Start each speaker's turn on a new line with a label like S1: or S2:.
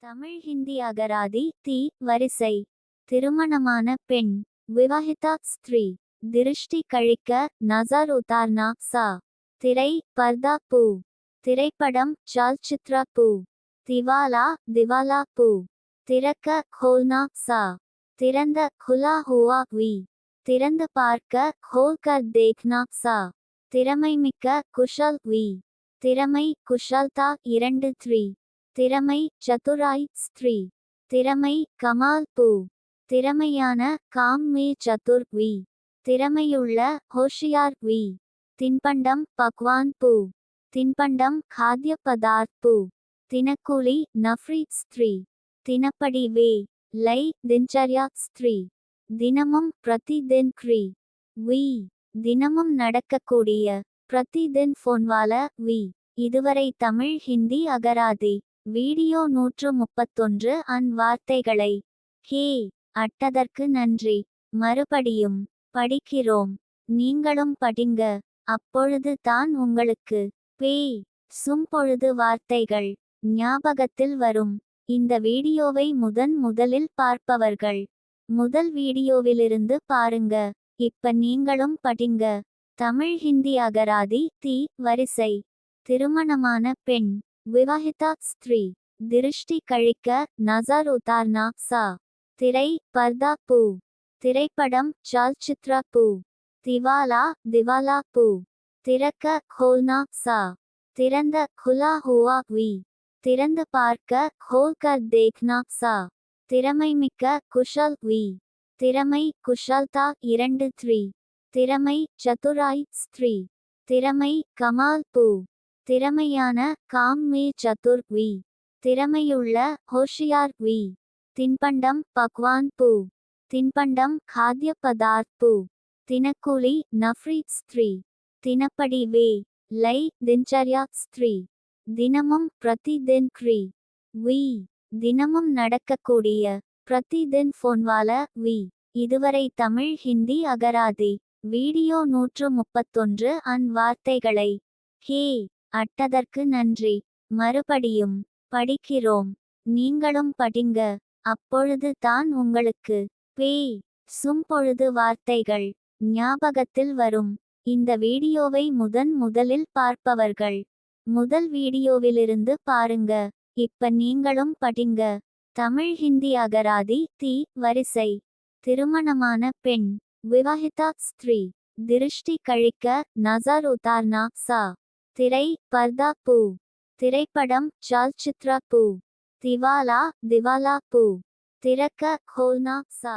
S1: தமிழ் ஹிந்தி அகராதி தி வரிசை. திருமணமான பெண் விவாஹிதா ஸ்திரீ. திருஷ்டி கழிக்க நசர் உத்தார்னா சா. திரை பர்தா பூ. திரைப்படம் சல்சித்ரா பூ. திவாலா திவாலா பூ. திறக்க खोलना சா. திறந்த खुला हुआ வி. திறந்து பார்க்க खोल कर देखना சா. திறமைமிக்க குஷல் வி. திறமை குஷல்தா 2 திறமை சதுராய் ஸ்திரீ. திறமை கமால் பூ. திறமையான காம் மே சதுர் வி. திறமையுள்ள ஹோஷியார் வி. தின்பண்டம் பக்வான் பூ. தின்பண்டம் खाद्य पदार्थ பூ. தினக்கூலி நஃப்ரி ஸ்திரீ. தினப்படி வே. லை தினச்சர்யா ஸ்திரீ. தினமும் பிரதிதின் க்ரி. வி. தினமும் நடக்கக்கூடிய பிரதிதின் ஃபோன்வால வி. இதுவரை தமிழ் ஹிந்தி அகராதி வீடியோ 131 வார்த்தைகளை ஹே அட்டதற்கு நன்றி. மறுபடியும் படிக்கிறோம். நீங்களும் படிங்க. அப்பொழுது தான் உங்களுக்கு பேய் சும்பொழுது வார்த்தைகள் ஞாபகத்தில் வரும். இந்த வீடியோவை முதலில் பார்ப்பவர்கள் முதல் வீடியோவிலிருந்து பாருங்க. இப்ப நீங்களும் படிங்க. தமிழ் ஹிந்தி அகராதி தி வரிசை. திருமணமான பெண் விவாஹிதா ஸ்திரீ. திருஷ்டி கழிக்க நசர் உத்தார்னா சா. திரை பர்தா பூ. திரைப்படம் சல்சித்ரா பூ. திவாலா திவாலா பூ. திறக்க खोलना சா. திறந்த खुला हुआ வி. திறந்து பார்க்க खोल कर देखना சா. திறமைமிக்க குஷல் வி. திறமை குஷல்தா 2 திறமை சதுராய் ஸ்திரீ. திறமை கமால் பூ. திறமையான காம் மே சதுர் வி. திறமையுள்ள ஹோஷியார் வி. தின்பண்டம் பக்வான் பூ. தின்பண்டம் खाद्य पदार्थ பூ. தினக்கூலி நஃப்ரி ஸ்திரீ. தினப்படி வே. லை தினச்சர்யா ஸ்திரீ. தினமும் பிரதிதின் க்ரி. வி. தினமும் நடக்கக்கூடிய பிரதிதின் ஃபோன்வால வி. இதுவரை தமிழ் ஹிந்தி அகராதி வீடியோ 131 வார்த்தைகளை ஹே அட்டதற்கு நன்றி. மறுபடியும் படிக்கிறோம். நீங்களும் படிங்க. அப்பொழுது தான் உங்களுக்கு பேய் சும்பொழுது வார்த்தைகள் ஞாபகத்தில் வரும். இந்த வீடியோவை முதலில் பார்ப்பவர்கள் முதல் வீடியோவிலிருந்து பாருங்க. இப்ப நீங்களும் படிங்க. தமிழ் ஹிந்தி அகராதி தி வரிசை. திருமணமான பெண் விவாஹிதா ஸ்திரீ. திருஷ்டி கழிக்க நசர் உத்தார்னா சா. திரை பர்தா பூ. திரைப்படம் சல்சித்ரா பூ. திவாலா திவாலா பூ. திறக்க खोलना சா.